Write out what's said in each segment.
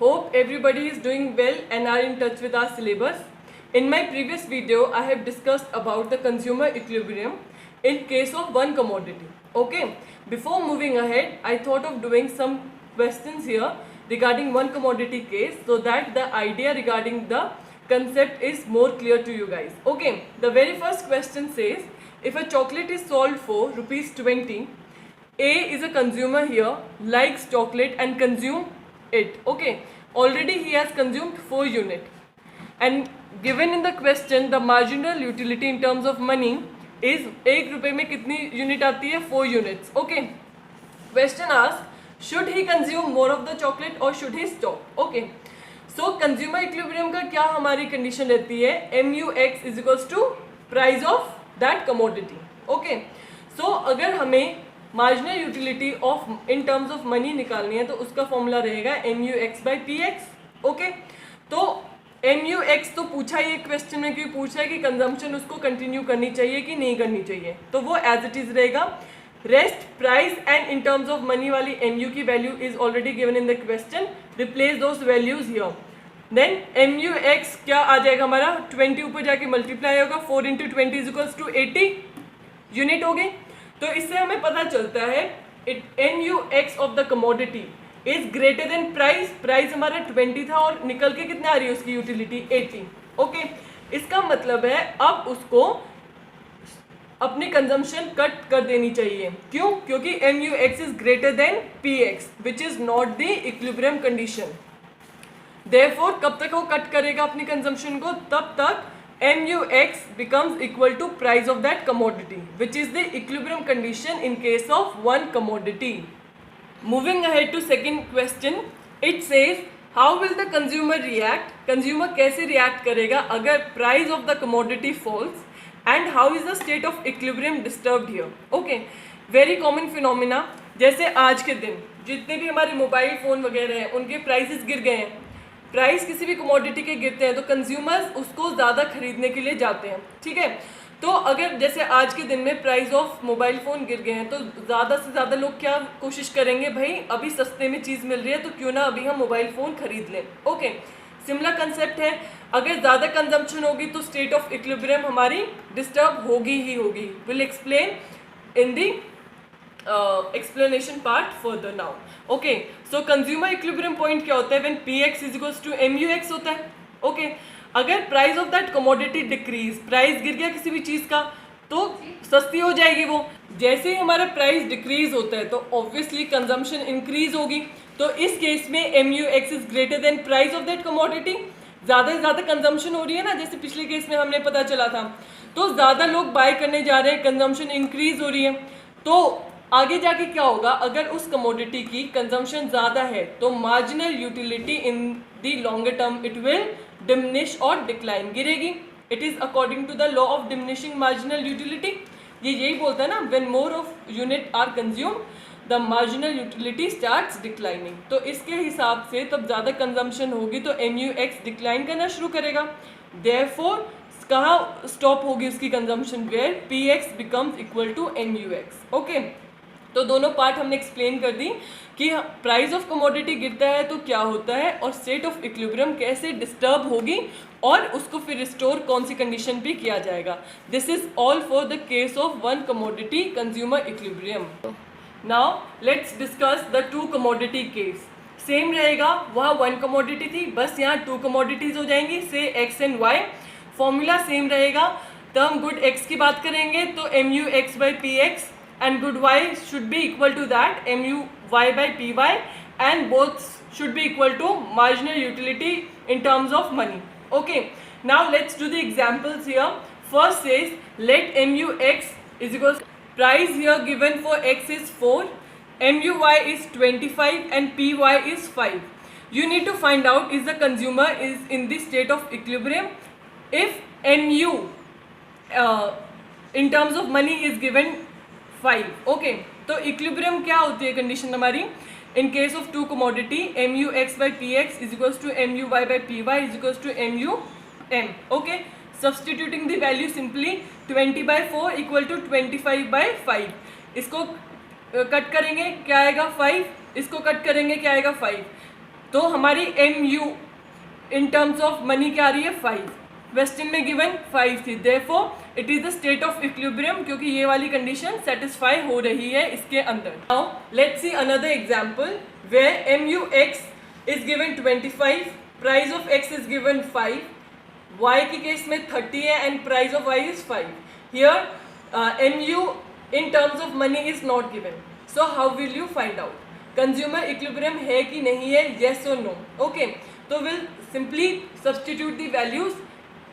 Hope everybody is doing well and are in touch with our syllabus. In my previous video, I have discussed about the consumer equilibrium in case of one commodity. Okay, before moving ahead, I thought of doing some questions here regarding one commodity case so that the idea regarding the concept is more clear to you guys. Okay, the very first question says, if a chocolate is sold for ₹20, A is a consumer here, likes chocolate and consume it. Okay, already he has consumed 4 units. And given in the question, the marginal utility in terms of money is 1 रुपए में कितनी unit आती है? 4 units. Okay. Question asks, should he consume more of the chocolate or should he stop? Okay. So consumer equilibrium का क्या हमारी condition रहती है? MUX is equals to price of that commodity. Okay. So अगर हमें marginal utility of in terms of money निकालनी है तो उसका फॉर्मूला रहेगा MUX/PX. ओके, तो MUX तो पूछा ही एक क्वेश्चन में, क्यों पूछा है कि कंजम्पशन उसको कंटिन्यू करनी चाहिए कि नहीं करनी चाहिए, तो वो एज इट इज रहेगा. Rest price and in terms of money वाली MU की value is already given in the question. Replace those values here. Then MUX क्या आ जाएगा हमारा? 20 ऊपर जाके मल्टीप्लाई होगा. 4 × 20 इज इक्वल्स टू 80 यूनिट हो गई. तो इससे हमें पता चलता है MUX of the commodity is greater than price. Price हमारा 20 था और निकल के कितना आ रही है उसकी यूटिलिटी? 80. ओके, इसका मतलब है अब उसको अपनी कंजम्पशन कट कर देनी चाहिए. क्यों? क्योंकि MUX is greater than PX which is not the equilibrium condition. Therefore कब तक वो कट करेगा अपनी कंजम्पशन को? तब तक MUX becomes equal to price of that commodity, which is the equilibrium condition in case of one commodity. Moving ahead to second question, it says how will the consumer react? Consumer कैसे react करेगा अगर price of the commodity falls, and how is the state of equilibrium disturbed here? Okay, very common phenomena. जैसे आज के दिन जितने भी हमारे मोबाइल फ़ोन वगैरह हैं उनके प्राइसेस गिर गए हैं. प्राइस किसी भी कमोडिटी के गिरते हैं तो कंज्यूमर्स उसको ज़्यादा खरीदने के लिए जाते हैं. ठीक है, तो अगर जैसे आज के दिन में प्राइस ऑफ मोबाइल फ़ोन गिर गए हैं तो ज़्यादा से ज़्यादा लोग क्या कोशिश करेंगे? भाई अभी सस्ते में चीज़ मिल रही है तो क्यों ना अभी हम मोबाइल फ़ोन खरीद लें. ओके, सिमिलर कंसेप्ट है. अगर ज़्यादा कंजम्पशन होगी तो स्टेट ऑफ इक्विलिब्रियम हमारी डिस्टर्ब होगी ही होगी. Will explain in the explanation part further now. Okay, so consumer equilibrium point क्या होता है? when PX is equals to MUX होता है. Okay, अगर price of that commodity decrease, price गिर गया किसी भी चीज़ का तो सस्ती हो जाएगी वो. जैसे ही हमारा प्राइस डिक्रीज होता है तो ऑब्वियसली कंजम्पशन इंक्रीज होगी. तो इस केस में MUX is greater than price of that commodity. ज़्यादा से ज़्यादा कंजम्पशन हो रही है ना, जैसे पिछले केस में हमने पता चला था, तो ज़्यादा लोग बाय करने जा रहे हैं, कंजम्पशन इंक्रीज हो रही है. तो आगे जाके क्या होगा? अगर उस कमोडिटी की कंजम्पशन ज़्यादा है तो marginal utility in the longer term it will diminish और डिक्लाइन, गिरेगी. It is according to the law of diminishing marginal utility. ये यही बोलता है ना, when more of unit are consume the marginal utility starts declining. तो इसके हिसाब से तब ज़्यादा कंजम्पशन होगी तो MUX डिक्लाइन करना शुरू करेगा. देयरफॉर कहाँ स्टॉप होगी उसकी consumption? Where PX becomes equal to MUX. Okay, तो दोनों पार्ट हमने एक्सप्लेन कर दी कि प्राइस ऑफ कमोडिटी गिरता है तो क्या होता है और स्टेट ऑफ इक्विलिब्रियम कैसे डिस्टर्ब होगी और उसको फिर रिस्टोर कौन सी कंडीशन पे किया जाएगा. This is all for the case of one commodity consumer equilibrium. Now let's discuss the two commodity case. Same रहेगा, वहाँ वन कमोडिटी थी, बस यहाँ टू कमोडिटीज हो जाएंगी, से X and Y. Formula same रहेगा. तो हम गुड X की बात करेंगे तो MUX/PX and good Y should be equal to that MUY/PY, and both should be equal to marginal utility in terms of money. Okay, now let's do the examples here. First says let MUX is equals price here given for X is 4, MUY is 25 and PY is 5. You need to find out is the consumer is in the state of equilibrium if MU in terms of money is given 5. Okay, तो equilibrium क्या होती है condition हमारी? In case of two commodity MUX/PX is equals to MUY/PY is equals to MUM. Okay, substituting the value simply 20/4 equal to 25/5. इसको cut करेंगे क्या आएगा? 5. इसको कट करेंगे क्या आएगा? 5. तो हमारी MU in terms of money क्या आ रही है 5, क्वेश्चन में गिवन 5 थी, therefore it is the state of equilibrium, क्योंकि ये वाली कंडीशन सेटिस्फाई हो रही है इसके अंदर. Now let's see another example where MUX is given 25, price of X is given 5, Y की केस में 30 है and price of Y is 5. Here MU in terms of money is not given, so how will you find out consumer equilibrium है कि नहीं है, yes और no. Okay, तो will simply substitute the values.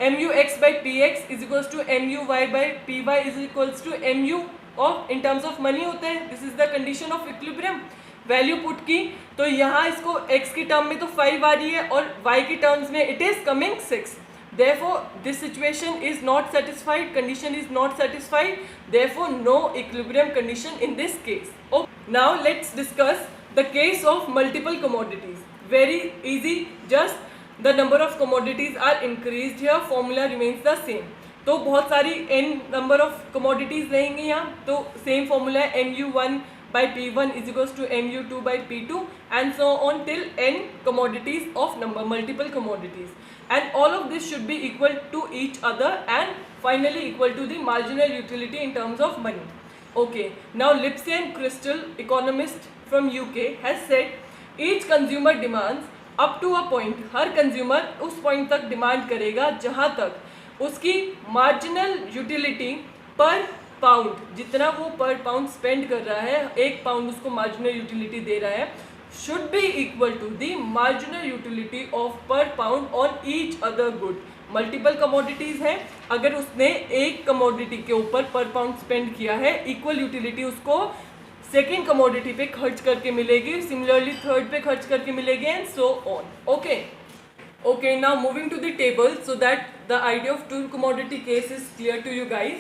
MUX by PX is equals to MUY by PY is equals to MU of in terms of money होते हैं. This is the condition of equilibrium. Value put की तो यहाँ इसको x की term में तो 5 आ रही है और y की टर्म्स में it is coming 6. Therefore this situation is not satisfied, condition is not satisfied, therefore no equilibrium condition in this case. Okay. Now let's discuss the case of multiple commodities. Very easy, just the number of commodities are increased here, formula remains the same. तो बहुत सारी n number of commodities रहेंगी यहाँ, तो same formula है MU1 by P1 is equals to MU2 by P2 and so on till n commodities of number, multiple commodities, and all of this should be equal to each other and finally equal to the marginal utility in terms of money. Okay, now Lipsey and Crystal, economist from UK, has said each consumer demands up to a point, हर consumer उस point तक demand करेगा जहाँ तक उसकी marginal utility पर pound, जितना वो पर पाउंड स्पेंड कर रहा है, 1 पाउंड उसको मार्जिनल यूटिलिटी दे रहा है, should be equal to the marginal utility of per pound on each other good. Multiple commodities हैं, अगर उसने एक कमोडिटी के ऊपर पर पाउंड स्पेंड किया है, इक्वल यूटिलिटी उसको सेकेंड कमोडिटी पे खर्च करके मिलेगी, सिमिलरली थर्ड पे खर्च करके मिलेगी and so on. Okay, now moving to the table so that the idea of two commodity case is clear to you guys.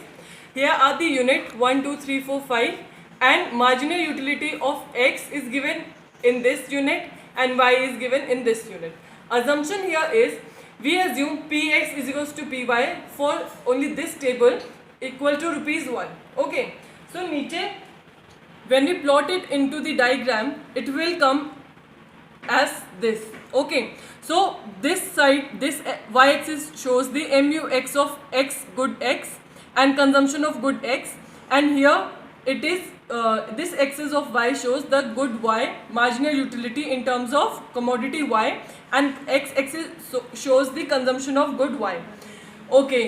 Here are the unit 1 2 3 4 5 and marginal utility of X is given in this unit and Y is given in this unit. Assumption here is we assume Px is equals to Py for only this table equal to ₹1. Okay, so नीचे when we plot it into the diagram it will come as this. Okay, so this side, this y-axis shows the MUX of X, good X, and consumption of good X, and here it is this axis of Y shows the good Y, marginal utility in terms of commodity Y, and X axis shows the consumption of good Y. Okay,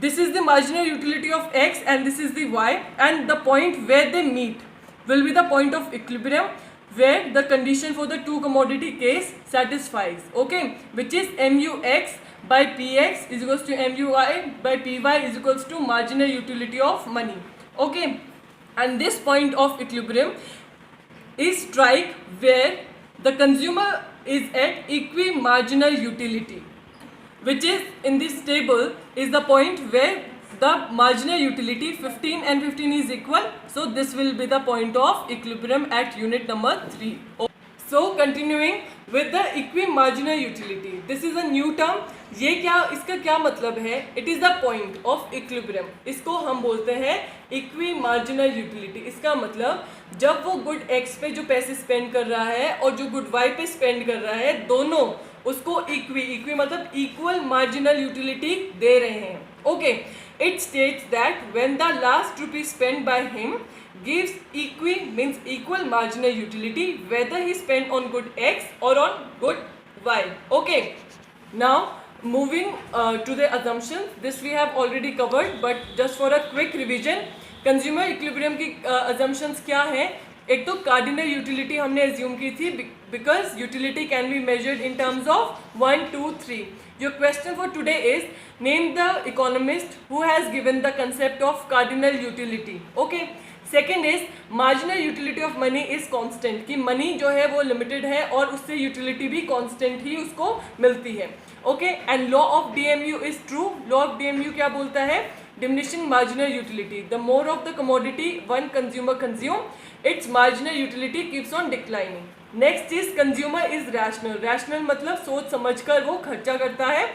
this is the marginal utility of X and this is the Y, and the point where they meet will be the point of equilibrium where the condition for the two commodity case satisfies. Okay, which is MUX by PX is equals to MUY by PY is equals to marginal utility of money. Okay, and this point of equilibrium is strike where the consumer is at equimarginal utility, which is in this table is the point where the marginal utility 15 and 15 is equal, so this will be the point of equilibrium at unit number 3. So continuing with the equimarginal utility, this is a new term. ये क्या, इसका क्या मतलब है? It is the point of equilibrium. इसको हम बोलते हैं equimarginal utility. इसका मतलब जब वो गुड X पे जो पैसे स्पेंड कर रहा है और जो गुड Y पे स्पेंड कर रहा है, दोनों उसको इक्वी मतलब इक्वल मार्जिनल यूटिलिटी दे रहे हैं. Okay, it states that when the last rupee spend by him gives equi means equal marginal utility whether he spent on good X or on good Y. Okay, now moving to the assumptions, this we have already covered, but just for a quick revision, consumer equilibrium की assumptions क्या है? एक तो cardinal utility हमने assume की थी because utility can be measured in terms of 1 2 3. Your question for today is name the economist who has given the concept of cardinal utility. Okay, second is marginal utility of money is constant, कि money जो है वो limited है और उससे utility भी constant ही उसको मिलती है. Okay, and law of DMU is true. Law of DMU क्या बोलता है? Diminishing marginal utility. The more of the commodity one consumer consume, its marginal utility keeps on declining. Next is consumer is rational. Rational मतलब सोच समझकर वो खर्चा करता है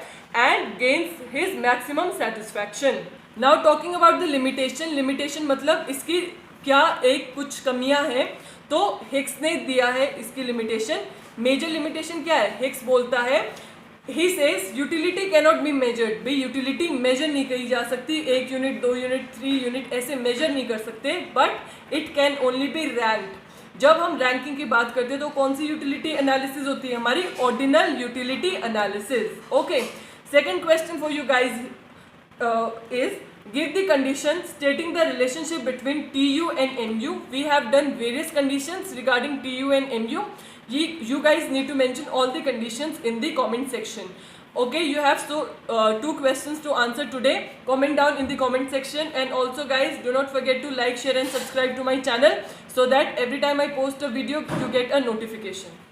and gains his maximum satisfaction. Now talking about the limitation. Limitation मतलब इसकी क्या एक कुछ कमियां हैं, तो हिक्स ने दिया है इसकी लिमिटेशन. मेजर लिमिटेशन क्या है? हिग्स बोलता है, he says utility cannot be measured. भाई यूटिलिटी मेजर नहीं करी जा सकती, 1 यूनिट 2 यूनिट 3 यूनिट ऐसे मेजर नहीं कर सकते, but it can only B ranked. जब हम रैंकिंग की बात करते हैं तो कौन सी यूटिलिटी एनालिसिस होती है? हमारी ordinal utility analysis. Okay, second question for you guys is give the condition stating the relationship between TU and MU. We have done various conditions regarding TU and MU. You guys need to mention all the conditions in the comment section. Okay, you have 2 questions to answer today. Comment down in the comment section, and also guys, do not forget to like, share and subscribe to my channel so that every time I post a video you get a notification.